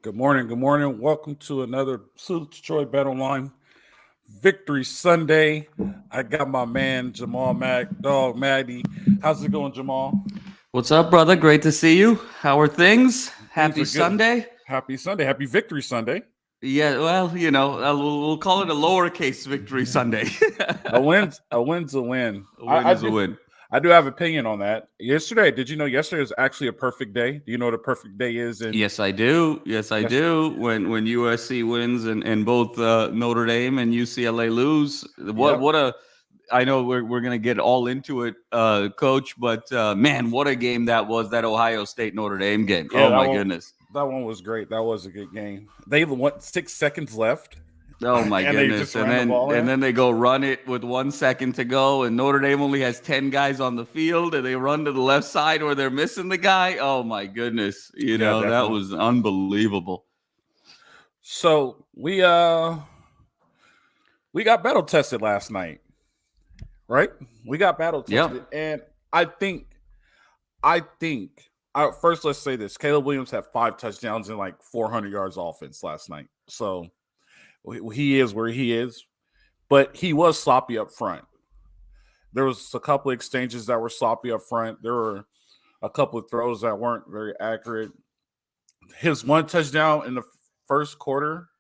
Good morning. Good morning. Welcome to another Salute to Troy Bet Online Victory Sunday. I got my man Jamal Dog Maddie. How's it going, Jamal? What's up, brother? Great to see you. How are things? Things Happy are good. Sunday. Happy Sunday. Happy Victory Sunday. Yeah, well, we'll call it a lowercase victory Sunday. A win's a win. A win is a win. I do have opinion on that. Yesterday, did you know yesterday was actually a perfect day? Do you know what a perfect day is? Yes, I do. Yes, I do. When USC wins and both Notre Dame and UCLA lose, I know we're gonna get all into it, Coach, but man, what a game that was! That Ohio State Notre Dame game. Yeah, Oh my goodness, that one was great. That was a good game. They want 6 seconds left. Oh my and they goodness! just ran the ball in. And then they go run it with 1 second to go, and Notre Dame only has 10 guys on the field, and they run to the left side where they're missing the guy. Oh my goodness! That was unbelievable. So we got battle tested last night, right? We got battle tested, and I think. First, let's say this: Caleb Williams had 5 touchdowns and like 400 yards offense last night. So he is where he is, but he was sloppy up front. There was a couple of exchanges that were sloppy up front. There were a couple of throws that weren't very accurate. His 1 touchdown in the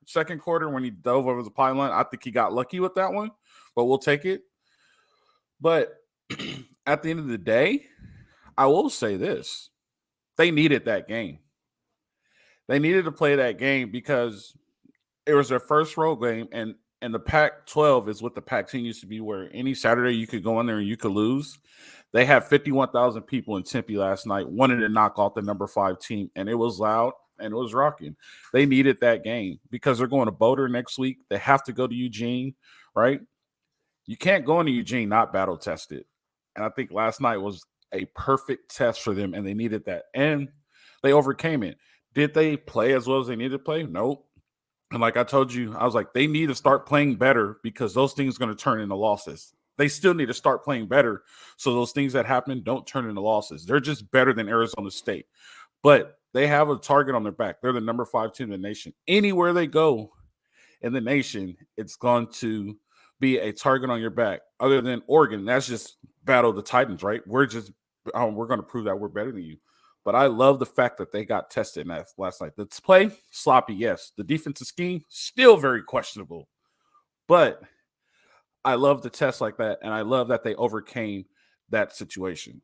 second quarter, when he dove over the pylon, I think he got lucky with that one, but we'll take it. But at the end of the day, I will say this. They needed that game. They needed to play that game because it was their first road game, and the Pac-12 is what the Pac-10 used to be, where any Saturday you could go in there and you could lose. They had 51,000 people in Tempe last night, wanted to knock off the number 5 team, and it was loud and it was rocking. They needed that game because they're going to Boulder next week. They have to go to Eugene, right? You can't go into Eugene not battle tested. And I think last night was a perfect test for them, and they needed that. And they overcame it. Did they play as well as they needed to play? Nope. And like I told you, I was like, they need to start playing better because those things are going to turn into losses. They still need to start playing better so those things that happen don't turn into losses. They're just better than Arizona State. But they have a target on their back. They're the number 5 team in the nation. Anywhere they go in the nation, it's going to be a target on your back. Other than Oregon, that's just battle the Titans, right? We're going to prove that we're better than you. But I love the fact that they got tested last night. The play, sloppy, yes. The defensive scheme, still very questionable. But I love the test like that, and I love that they overcame that situation.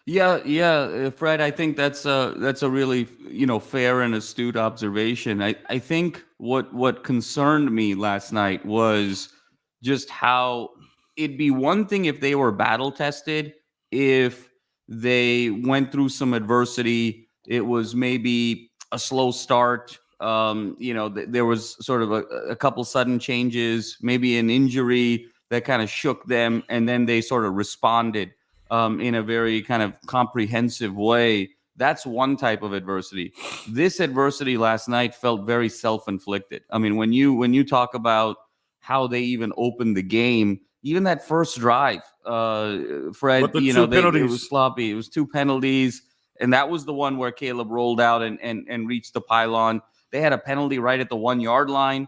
Yeah, Fred. I think that's a really fair and astute observation. I think what concerned me last night was just how it'd be one thing if they were battle tested, if they went through some adversity. It was maybe a slow start. There was sort of a couple sudden changes, maybe an injury that kind of shook them, and then they sort of responded in a very kind of comprehensive way. That's one type of adversity. This adversity last night felt very self-inflicted. I mean, when you talk about how they even opened the game, even that first drive, Fred, it was sloppy. It was 2 penalties, and that was the one where Caleb rolled out and reached the pylon. They had a penalty right at the 1-yard line.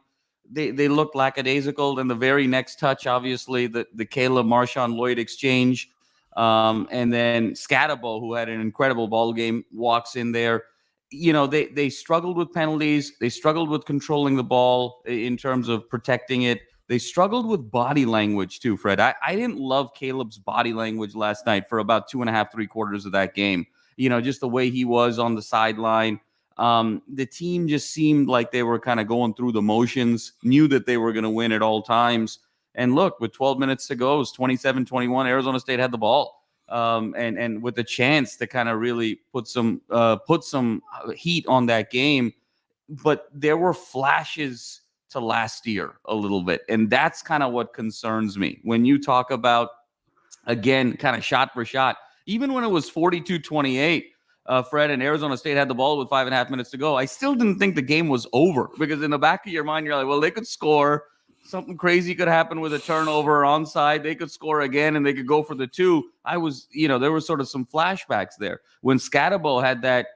They looked lackadaisical. And the very next touch, obviously, the Caleb Marshawn Lloyd exchange. And then Scatabo, who had an incredible ball game, walks in there. They struggled with penalties. They struggled with controlling the ball in terms of protecting it. They struggled with body language too, Fred. I didn't love Caleb's body language last night for about 2.5, 3 quarters of that game. Just the way he was on the sideline. The team just seemed like they were kind of going through the motions, knew that they were going to win at all times. And look, with 12 minutes to go, it was 27-21. Arizona State had the ball, and with a chance to kind of really put some heat on that game. But there were flashes to last year a little bit, and that's kind of what concerns me. When you talk about, again, kind of shot for shot, even when it was 42-28, Fred, and Arizona State had the ball with 5.5 minutes to go, I still didn't think the game was over, because in the back of your mind, you're like, well, they could score. Something crazy could happen with a turnover or onside. They could score again and they could go for the 2. There was sort of some flashbacks there. When Scatabo had that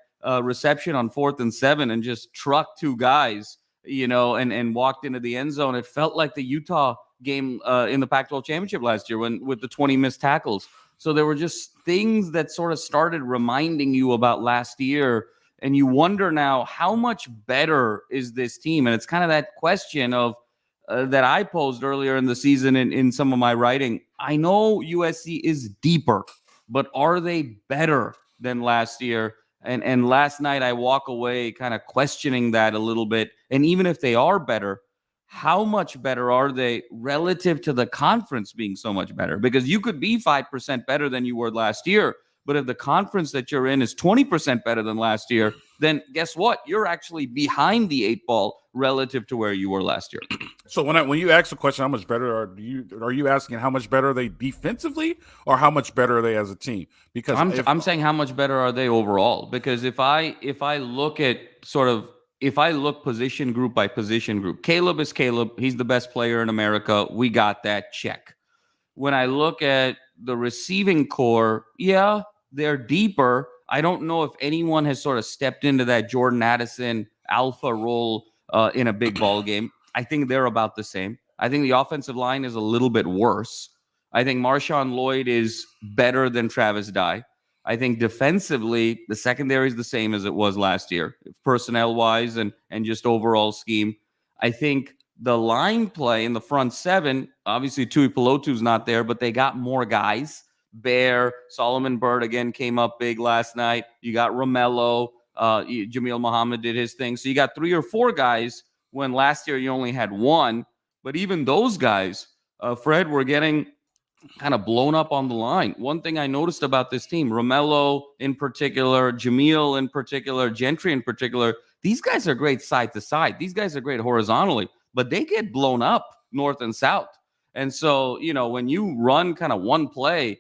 reception on 4th and 7 and just trucked two guys, and walked into the end zone. It felt like the Utah game in the Pac-12 championship last year with the 20 missed tackles. So there were just things that sort of started reminding you about last year. And you wonder now, how much better is this team? And it's kind of that question of that I posed earlier in the season in some of my writing. I know USC is deeper, but are they better than last year? And last night I walk away kind of questioning that a little bit. And even if they are better, how much better are they relative to the conference being so much better? Because you could be 5% better than you were last year, but if the conference that you're in is 20% better than last year, then guess what? You're actually behind the 8 ball relative to where you were last year. So when you ask the question, how much better are you asking how much better are they defensively, or how much better are they as a team? Because I'm saying how much better are they overall? Because if I look at if I look position group by position group, Caleb is Caleb. He's the best player in America. We got that check. When I look at the receiving core, yeah, they're deeper. I don't know if anyone has sort of stepped into that Jordan Addison alpha role in a big ball game. I think they're about the same. I think the offensive line is a little bit worse. I think Marshawn Lloyd is better than Travis Dye. I think defensively, the secondary is the same as it was last year, personnel-wise and just overall scheme. I think the line play in the front seven, obviously Tui Pelotu's not there, but they got more guys. Bear, Solomon Byrd again came up big last night. You got Romello, Jamil Muhammad did his thing. So you got 3 or 4 guys when last year you only had 1. But even those guys, Fred, were getting kind of blown up on the line. One thing I noticed about this team, Romello in particular, Jamil in particular, Gentry in particular, these guys are great side to side. These guys are great horizontally, but they get blown up north and south. And so, when you run kind of one play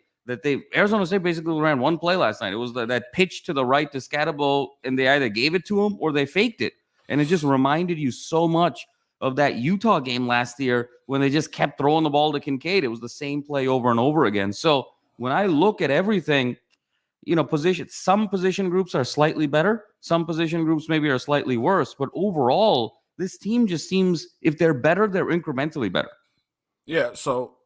Arizona State basically ran one play last night. It was that pitch to the right to Scatabo, and they either gave it to him or they faked it. And it just reminded you so much of that Utah game last year when they just kept throwing the ball to Kincaid. It was the same play over and over again. So when I look at everything, some position groups are slightly better. Some position groups maybe are slightly worse. But overall, this team just seems, if they're better, they're incrementally better. Yeah, so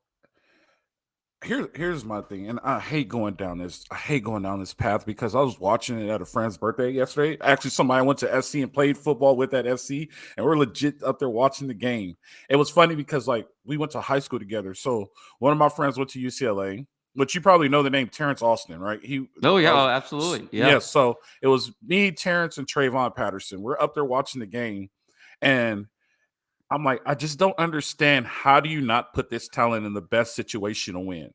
here's my thing, and I hate going down this path because I was watching it at a friend's birthday yesterday. Actually, somebody I went to SC and played football with at SC, and we're legit up there watching the game. It was funny because we went to high school together. So one of my friends went to UCLA, which you probably know the name Terrence Austin, right? Absolutely. Yeah. So it was me, Terrence, and Trayvon Patterson. We're up there watching the game, and I'm like, I just don't understand. How do you not put this talent in the best situation to win?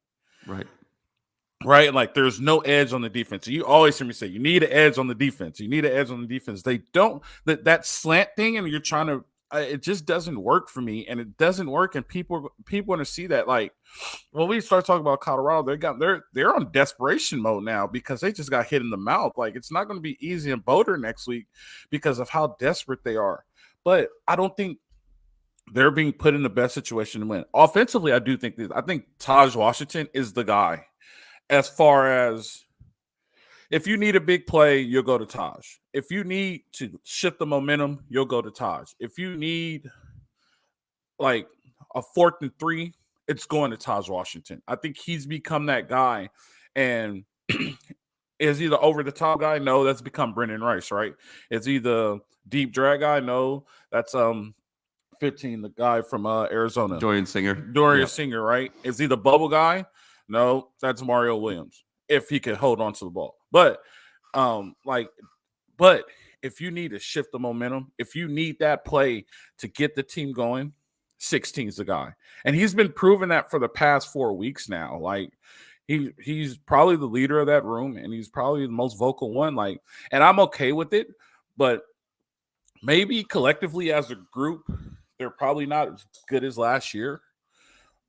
Right. Like, there's no edge on the defense. You always hear me say, you need an edge on the defense. You need an edge on the defense. They don't, that slant thing, and you're trying to, it just doesn't work for me, and it doesn't work. And people want to see that. Like, when we start talking about Colorado, they're on desperation mode now because they just got hit in the mouth. Like, it's not going to be easy in Boulder next week because of how desperate they are. But I don't think they're being put in the best situation to win. Offensively, I think Taj Washington is the guy. As far as, if you need a big play, you'll go to Taj. If you need to shift the momentum, you'll go to Taj. If you need like a 4th and 3, it's going to Taj Washington. I think he's become that guy. And is he the over the top guy? No, that's become Brendan Rice, right? Is he the deep drag guy? No, that's 15, the guy from Arizona. Dorian Singer, right? Is he the bubble guy? No, that's Mario Williams, if he could hold on to the ball. But if you need to shift the momentum, if you need that play to get the team going, 16's the guy. And he's been proving that for the past 4 weeks now. Like, he's probably the leader of that room, and he's probably the most vocal one. Like, and I'm okay with it, but maybe collectively as a group, they're probably not as good as last year,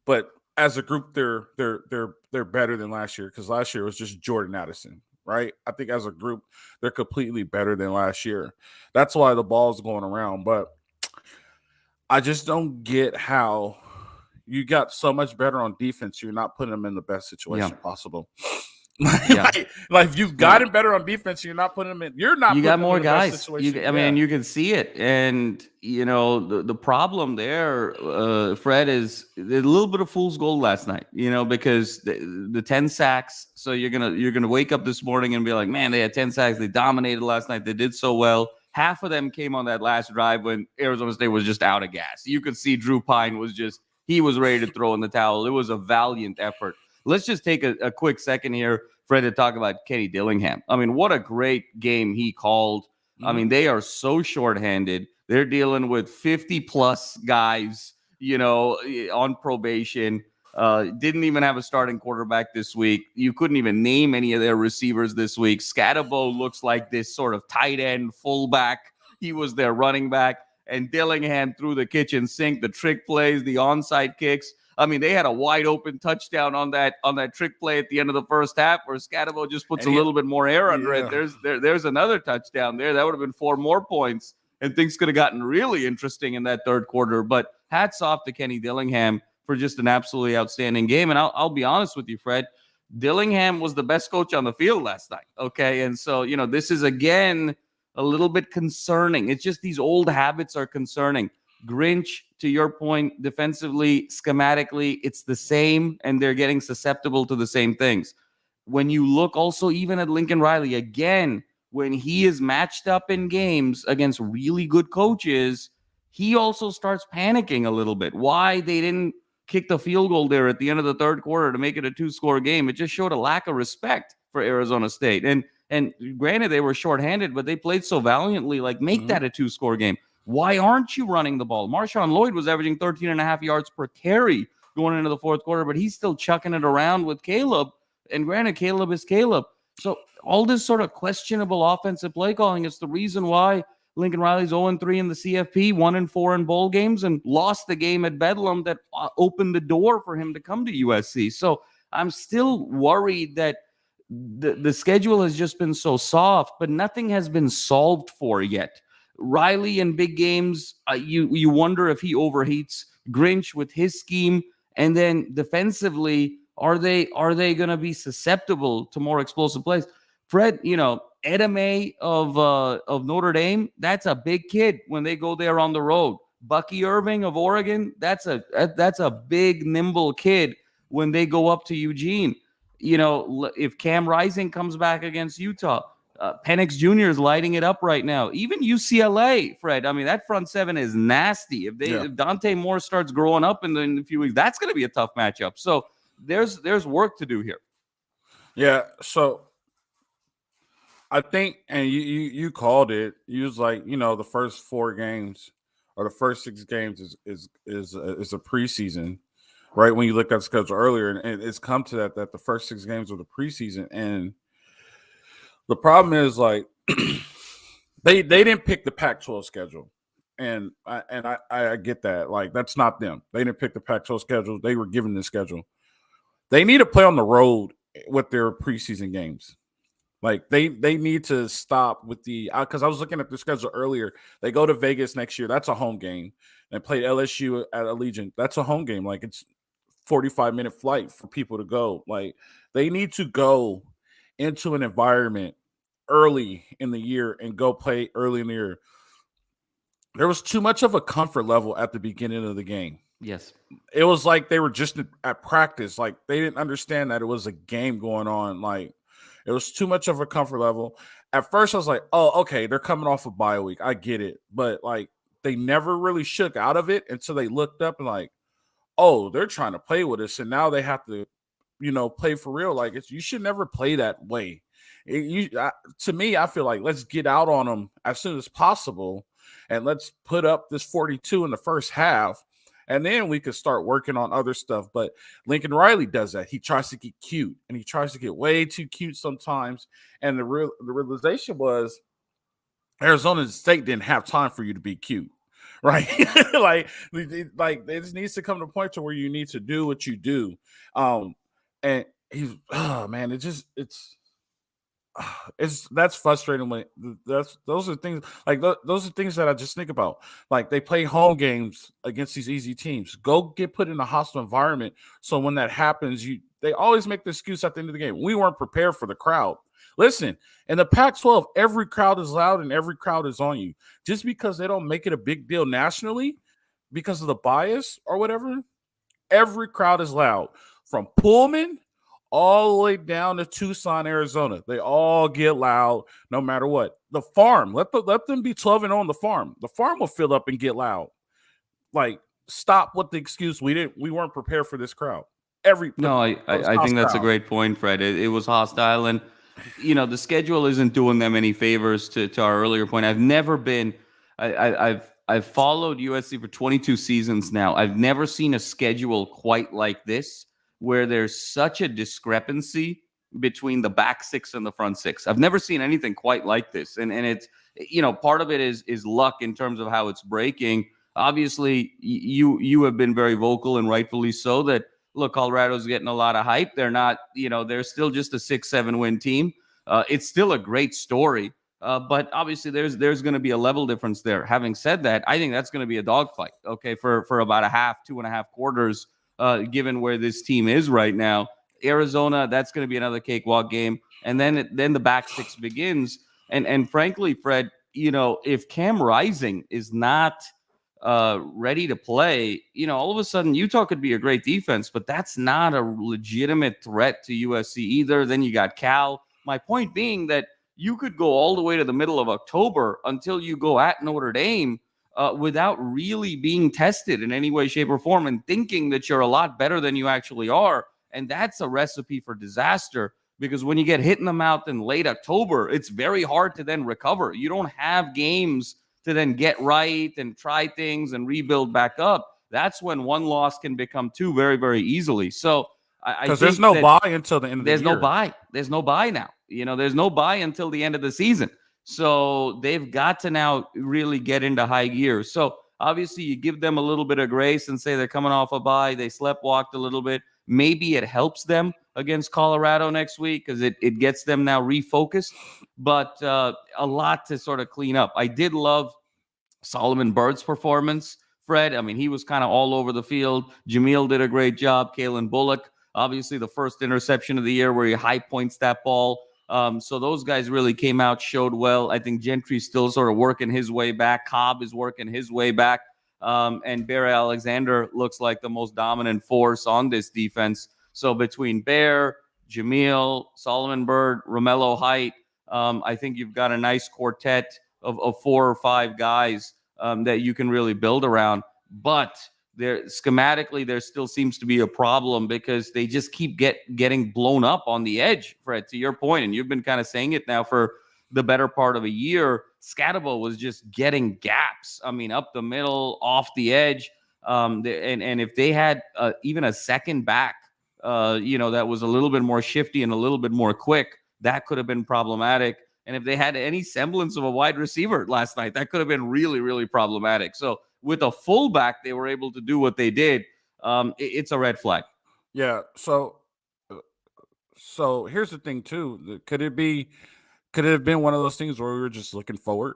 but as a group, they're better than last year, because last year was just Jordan Addison, right? I think as a group, they're completely better than last year. That's why the ball's going around. But I just don't get how you got so much better on defense, you're not putting them in the best situation possible. Yeah. like if you've gotten better on defense, you're not putting them in. You're not. You got putting them more in the best guys. situation. I mean, you can see it, and the problem there, Fred, is a little bit of fool's gold last night. Because the 10 sacks. So you're gonna wake up this morning and be like, man, they had 10 sacks. They dominated last night. They did so well. Half of them came on that last drive when Arizona State was just out of gas. You could see Drew Pine was ready to throw in the towel. It was a valiant effort. Let's just take a quick second here, Fred, to talk about Kenny Dillingham. I mean, what a great game he called. I mean, they are so shorthanded. They're dealing with 50-plus guys, on probation. Didn't even have a starting quarterback this week. You couldn't even name any of their receivers this week. Scatabo looks like this sort of tight end fullback. He was their running back. And Dillingham threw the kitchen sink, the trick plays, the onside kicks. I mean, they had a wide open touchdown on that trick play at the end of the first half where Scatabo just puts a little bit more air under it. There's another touchdown there. That would have been 4 more points, and things could have gotten really interesting in that third quarter. But hats off to Kenny Dillingham for just an absolutely outstanding game. And I'll be honest with you, Fred, Dillingham was the best coach on the field last night. Okay. And so, this is again a little bit concerning. It's just these old habits are concerning. Grinch, to your point, defensively, schematically, it's the same, and they're getting susceptible to the same things. When you look also even at Lincoln Riley, again, when he is matched up in games against really good coaches, he also starts panicking a little bit. Why they didn't kick the field goal there at the end of the third quarter to make it a 2-score game, it just showed a lack of respect for Arizona State. And granted, they were shorthanded, but they played so valiantly, like, make that a 2-score game. Why aren't you running the ball? Marshawn Lloyd was averaging 13.5 yards per carry going into the fourth quarter, but he's still chucking it around with Caleb. And granted, Caleb is Caleb. So all this sort of questionable offensive play calling is the reason why Lincoln Riley's 0-3 in the CFP, 1-4 in bowl games, and lost the game at Bedlam that opened the door for him to come to USC. So I'm still worried that the schedule has just been so soft, but nothing has been solved for yet. Riley in big games, you wonder if he overheats. Grinch with his scheme, and then defensively, are they going to be susceptible to more explosive plays? Fred, Edame of Notre Dame, that's a big kid when they go there on the road. Bucky Irving of Oregon, that's a big, nimble kid when they go up to Eugene. If Cam Rising comes back against Utah, Penix Jr. is lighting it up right now. Even UCLA, Fred. I mean, that front seven is nasty. If Dante Moore starts growing up in a few weeks, that's going to be a tough matchup. So there's work to do here. Yeah. So I think, and you called it. You was like, the first 4 games or the first 6 games is a preseason, right? When you looked at the schedule earlier, and it's come to that the first 6 games of the preseason, and the problem is, like, they didn't pick the Pac-12 schedule, and I get that. Like, that's not them. They didn't pick the Pac-12 schedule. They were given the schedule. They need to play on the road with their preseason games. Like, they need to stop with because I was looking at the schedule earlier. They go to Vegas next year. That's a home game. They play LSU at Allegiant. That's a home game. Like, it's 45-minute flight for people to go. Like, they need to go into an environment early in the year and go play early in the year. There was too much of a comfort level at the beginning of the game. Yes. It was like they were just at practice. Like, they didn't understand that it was a game going on. Like, it was too much of a comfort level. At first, I was like, oh, okay, they're coming off a bye week. I get it. But, like, they never really shook out of it until they looked up and, like, oh, they're trying to play with us. And now they have to, play for real. Like, you should never play that way. To me, I feel like let's get out on them as soon as possible, and let's put up this 42 in the first half, and then we could start working on other stuff. But Lincoln Riley does that. He tries to get cute, and he tries to get way too cute sometimes. And the realization was Arizona State didn't have time for you to be cute, right? like it just needs to come to a point to where you need to do what you do. And he's, oh man, that's frustrating when those are things like those are things that I just think about. Like, they play home games against these easy teams. Go get put in a hostile environment, so when that happens, They always make the excuse at the end of the game. We weren't prepared for the crowd. Listen, in the Pac-12, every crowd is loud and every crowd is on you. Just because they don't make it a big deal nationally because of the bias or whatever, every crowd is loud. From Pullman all the way down to Tucson, Arizona. They all get loud no matter what. The farm, let them be 12 and on the farm. The farm will fill up and get loud. Like, stop with the excuse we weren't prepared for this crowd. I think that's a great point, Fred. It was hostile, and the schedule isn't doing them any favors. To our earlier point, I've followed USC for 22 seasons now. I've never seen a schedule quite like this, where there's such a discrepancy between the back six and the front six. I've never seen anything quite like this, and it's part of it is luck in terms of how it's breaking. Obviously, you have been very vocal, and rightfully so, that look, Colorado's getting a lot of hype. They're not, they're still just a 6-7 win team. It's still a great story, but obviously there's going to be a level difference there. Having said that, I think that's going to be a dogfight, okay, for about 2.5 quarters, given where this team is right now. Arizona, that's going to be another cakewalk game, and then the back six begins. And frankly, Fred, if Cam Rising is not ready to play, all of a sudden Utah could be a great defense, but that's not a legitimate threat to USC either. Then you got Cal. My point being that you could go all the way to the middle of October until you go at Notre Dame without really being tested in any way, shape, or form, and thinking that you're a lot better than you actually are. And that's a recipe for disaster, because when you get hit in the mouth in late October, it's very hard to then recover. You don't have games to then get right and try things and rebuild back up. That's when one loss can become two very, very easily. So because there's no bye until the end of the year. There's no bye. There's no bye now. There's no bye until the end of the season. So they've got to now really get into high gear. So obviously you give them a little bit of grace and say they're coming off a bye. They sleptwalked a little bit. Maybe it helps them against Colorado next week because it gets them now refocused. But a lot to sort of clean up. I did love Solomon Bird's performance, Fred. I mean, he was kind of all over the field. Jamal did a great job. Kalen Bullock, obviously the first interception of the year where he high points that ball. So those guys really came out, showed well. I think Gentry's still sort of working his way back. Cobb is working his way back. And Bear Alexander looks like the most dominant force on this defense. So between Bear, Jamal, Solomon Bird, Romello Height, I think you've got a nice quartet of 4 or 5 guys that you can really build around. But schematically, there still seems to be a problem because they just keep getting blown up on the edge, Fred, to your point. And you've been kind of saying it now for the better part of a year. Scatabo was just getting gaps. I mean, up the middle, off the edge. And if they had even a second back, that was a little bit more shifty and a little bit more quick, that could have been problematic. And if they had any semblance of a wide receiver last night, that could have been really, really problematic. So with a fullback, they were able to do what they did. It's a red flag. Yeah. So here's the thing too. Could it have been one of those things where we were just looking forward?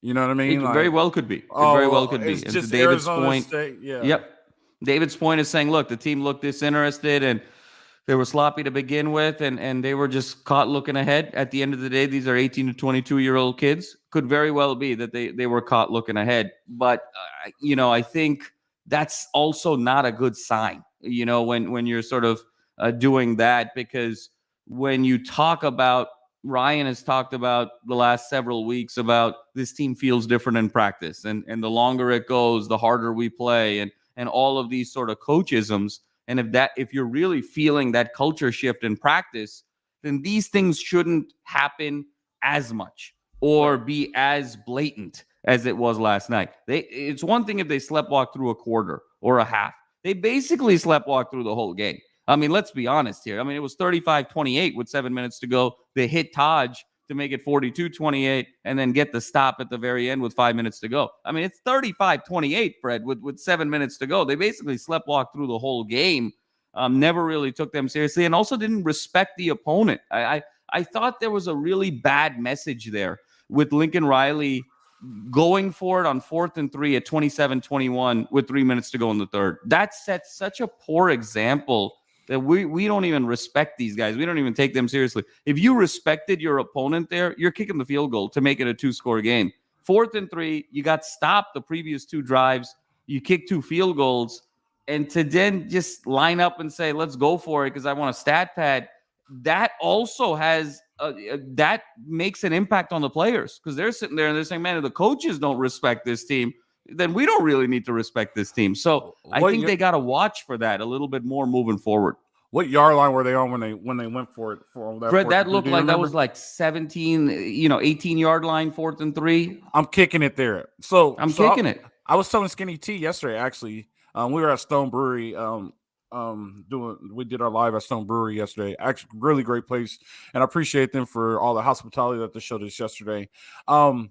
You know what I mean? It very well could be. It very well could be. It's and just to David's Arizona point, State, yeah. Yep. David's point is saying, look, the team looked disinterested and they were sloppy to begin with, and they were just caught looking ahead. At the end of the day, these are 18 to 22-year-old kids. Could very well be that they were caught looking ahead. But, I think that's also not a good sign, when you're sort of doing that, because when you talk about, Ryan has talked about the last several weeks about this team feels different in practice, and the longer it goes, the harder we play, and all of these sort of coachisms. And if you're really feeling that culture shift in practice, then these things shouldn't happen as much or be as blatant as it was last night. It's one thing if they sleptwalk through a quarter or a half. They basically sleptwalk through the whole game. I mean, let's be honest here. I mean, it was 35-28 with 7 minutes to go. They hit Taj to make it 42-28 and then get the stop at the very end with 5 minutes to go. I mean, it's 35-28, Fred, with 7 minutes to go. They basically sleptwalked through the whole game, never really took them seriously, and also didn't respect the opponent. I thought there was a really bad message there with Lincoln Riley going for it on 4th and 3 at 27-21 with 3 minutes to go in the third. That sets such a poor example that we don't even respect these guys. We don't even take them seriously. If you respected your opponent there, you're kicking the field goal to make it a 2-score game. 4th and 3, you got stopped the previous 2 drives. You kicked 2 field goals. And to then just line up and say, let's go for it because I want a stat pad, that also has that makes an impact on the players because they're sitting there and they're saying, man, if the coaches don't respect this team, then we don't really need to respect this team. So I think they got to watch for that a little bit more moving forward. What yard line were they on when they went for it? For that, Fred, that looked like that was like 17, 18-yard line, 4th and 3. I'm kicking it there. So I'm kicking it. I was telling Skinny T yesterday, actually. We were at Stone Brewery. We did our live at Stone Brewery yesterday. Actually, really great place, and I appreciate them for all the hospitality that they showed us yesterday. I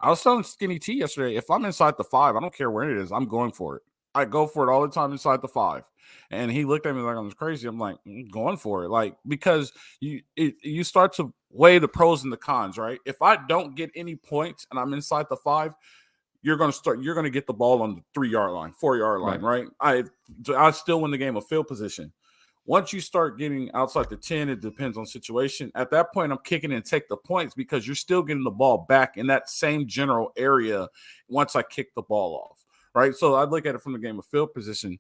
was telling Skinny T yesterday, if I'm inside the 5, I don't care where it is, I'm going for it. I go for it all the time inside the 5. And he looked at me like I was crazy. I'm like, I'm going for it, like because you start to weigh the pros and the cons, right? If I don't get any points and I'm inside the 5. You're going to get the ball on the 3-yard line, 4-yard line, right? I still win the game of field position. Once you start getting outside the 10, it depends on situation. At that point, I'm kicking and take the points because you're still getting the ball back in that same general area once I kick the ball off, right? So I look at it from the game of field position.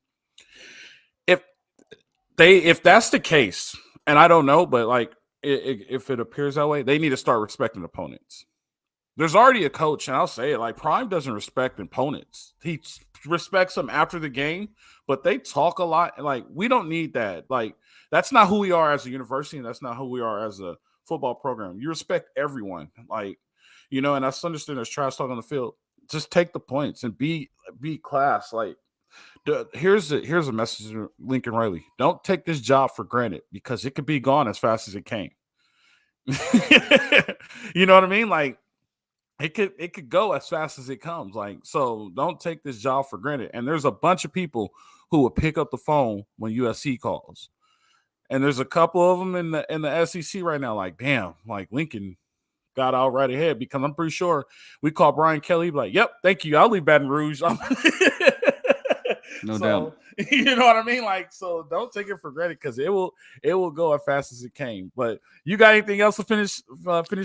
If that's the case, and I don't know, but like if it appears that way, they need to start respecting opponents. There's already a coach, and I'll say it, like Prime doesn't respect opponents. He respects them after the game, but they talk a lot. Like, we don't need that. Like, that's not who we are as a university, and that's not who we are as a football program. You respect everyone. Like, and I understand there's trash talk on the field. Just take the points and be class. Like, here's a message to Lincoln Riley. Don't take this job for granted because it could be gone as fast as it came. You know what I mean? Like, it could go as fast as it comes. Like, so don't take this job for granted. And there's a bunch of people who will pick up the phone when USC calls. And there's a couple of them in the SEC right now. Like, damn, like Lincoln got out right ahead because I'm pretty sure we call Brian Kelly, like, yep, thank you. I'll leave Baton Rouge. No doubt. You know what I mean? Like, so don't take it for granted because it will go as fast as it came. But you got anything else to finish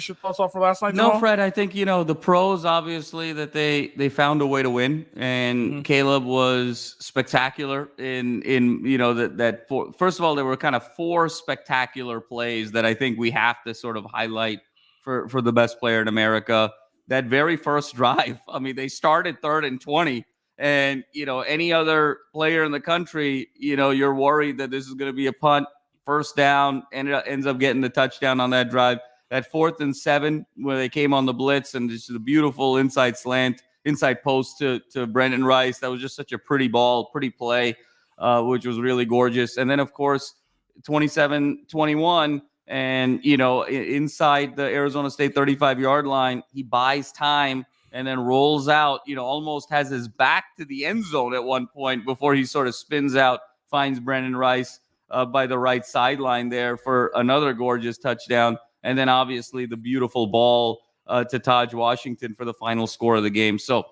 your thoughts off for last night? No, Jamal? Fred, I think, the pros, obviously, that they found a way to win. And Caleb was spectacular in first of all, there were kind of 4 spectacular plays that I think we have to sort of highlight for the best player in America. That very first drive, I mean, they started 3rd and 20. And, any other player in the country, you're worried that this is going to be a punt, first down, and it ends up getting the touchdown on that drive. That 4th and 7 where they came on the blitz and just the beautiful inside slant, inside post to Brendan Rice. That was just such a pretty ball, pretty play, which was really gorgeous. And then, of course, 27-21. And, inside the Arizona State 35-yard line, he buys time and then rolls out, almost has his back to the end zone at one point before he sort of spins out, finds Brendan Rice by the right sideline there for another gorgeous touchdown. And then obviously the beautiful ball to Taj Washington for the final score of the game. So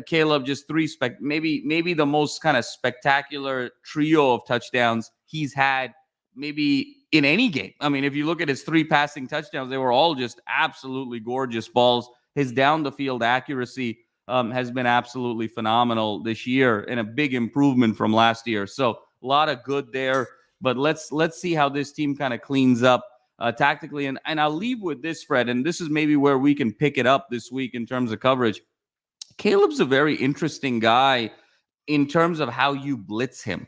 Caleb, just 3 maybe the most kind of spectacular trio of touchdowns he's had maybe in any game. I mean, if you look at his 3 passing touchdowns, they were all just absolutely gorgeous balls. His down-the-field accuracy has been absolutely phenomenal this year and a big improvement from last year. So a lot of good there. But let's see how this team kind of cleans up tactically. And I'll leave with this, Fred, and this is maybe where we can pick it up this week in terms of coverage. Caleb's a very interesting guy in terms of how you blitz him.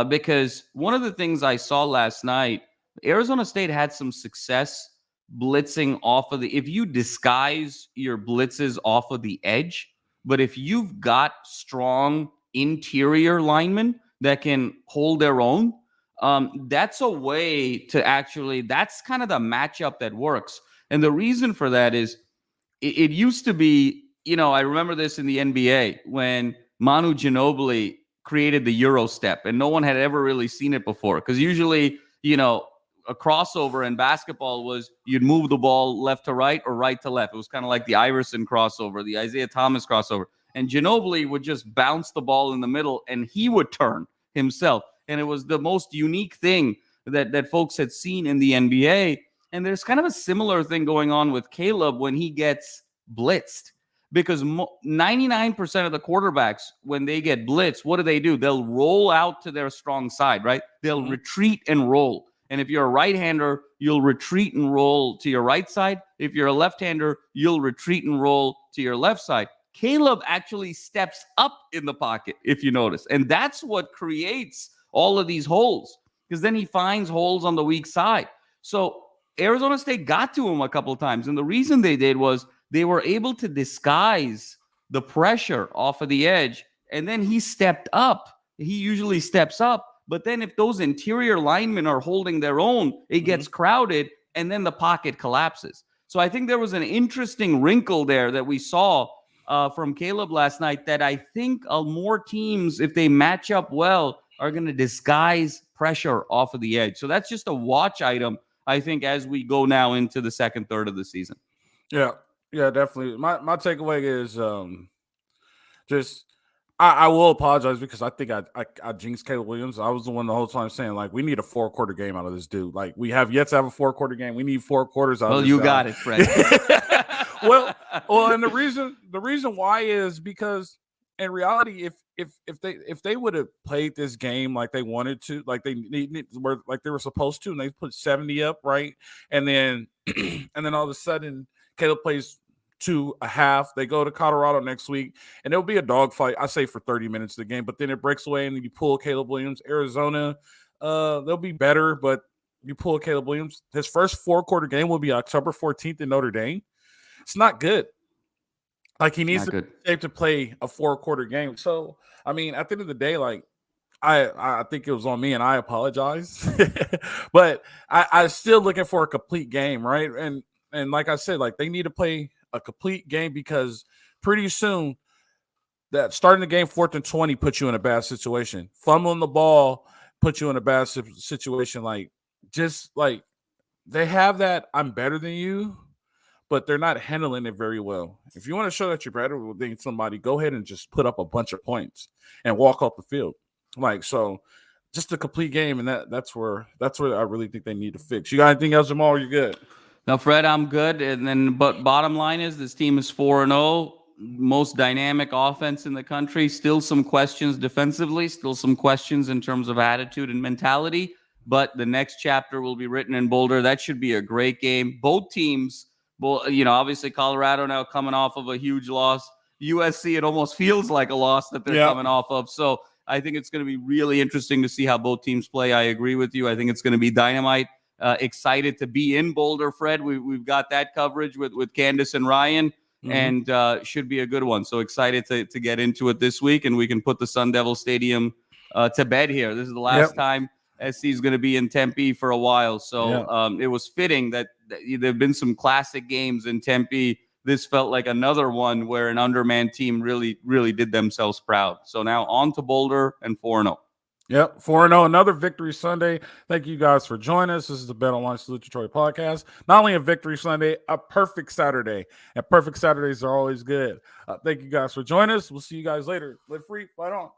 Because one of the things I saw last night, Arizona State had some success blitzing off of if you disguise your blitzes off of the edge, but if you've got strong interior linemen that can hold their own, that's a way to actually, that's kind of the matchup that works. And the reason for that is it used to be, I remember this in the NBA when Manu Ginobili created the Euro step and no one had ever really seen it before. Because usually, a crossover in basketball was you'd move the ball left to right or right to left. It was kind of like the Iverson crossover, the Isaiah Thomas crossover. And Ginobili would just bounce the ball in the middle and he would turn himself. And it was the most unique thing that folks had seen in the NBA. And there's kind of a similar thing going on with Caleb when he gets blitzed. Because 99% of the quarterbacks, when they get blitzed, what do? They'll roll out to their strong side, right? They'll retreat and roll. And if you're a right-hander, you'll retreat and roll to your right side. If you're a left-hander, you'll retreat and roll to your left side. Caleb actually steps up in the pocket, if you notice. And that's what creates all of these holes, because then he finds holes on the weak side. So Arizona State got to him a couple of times. And the reason they did was they were able to disguise the pressure off of the edge, and then he stepped up. He usually steps up, but then if those interior linemen are holding their own, it gets crowded, and then the pocket collapses. So I think there was an interesting wrinkle there that we saw from Caleb last night that I think more teams, if they match up well, are going to disguise pressure off of the edge. So that's just a watch item, I think, as we go now into the second third of the season. Yeah, definitely. My takeaway is just I will apologize because I think I jinxed Caleb Williams. I was the one the whole time saying, like, we need a 4-quarter game out of this dude. Like, we have yet to have a 4-quarter game. We need 4 quarters out of this guy. Got it, Fred. well, and the reason why is because in reality, if they would have played this game like they wanted to, like they were supposed to, and they put 70 up, right, and then all of a sudden Caleb plays 2.5. They go to Colorado next week, and it'll be a dogfight, I say, for 30 minutes of the game. But then it breaks away, and then you pull Caleb Williams. Arizona, they'll be better, but you pull Caleb Williams. His first 4-quarter game will be October 14th in Notre Dame. It's not good. Like, he needs to be able to play a 4-quarter game. So, I mean, at the end of the day, like, I think it was on me, and I apologize. But I'm still looking for a complete game, right? And like I said, like, they need to play a complete game, because pretty soon that starting the game 4th and 20 puts you in a bad situation. Fumbling the ball puts you in a bad situation. Like, just like they have that I'm better than you, but they're not handling it very well. If you want to show that you're better than somebody, go ahead and just put up a bunch of points and walk off the field. Like, so just a complete game, and that's where I really think they need to fix. You got anything else, Jamal? Or you good? Now, Fred, I'm good. But bottom line is this team is 4-0, most dynamic offense in the country. Still some questions defensively, still some questions in terms of attitude and mentality. But the next chapter will be written in Boulder. That should be a great game. Both teams, obviously Colorado now coming off of a huge loss. USC, it almost feels like a loss that they're coming off of. So I think it's going to be really interesting to see how both teams play. I agree with you. I think it's going to be dynamite. Excited to be in Boulder, Fred. We've got that coverage with Candice and Ryan, and should be a good one. So excited to get into it this week, and we can put the Sun Devil Stadium to bed here. This is the last time SC is going to be in Tempe for a while. So it was fitting that there have been some classic games in Tempe. This felt like another one where an undermanned team really, really did themselves proud. So now on to Boulder and 4-0. Yep, 4-0, another Victory Sunday. Thank you guys for joining us. This is the Bet Online Salute Detroit podcast. Not only a Victory Sunday, a perfect Saturday. And perfect Saturdays are always good. Thank you guys for joining us. We'll see you guys later. Live free, fight on.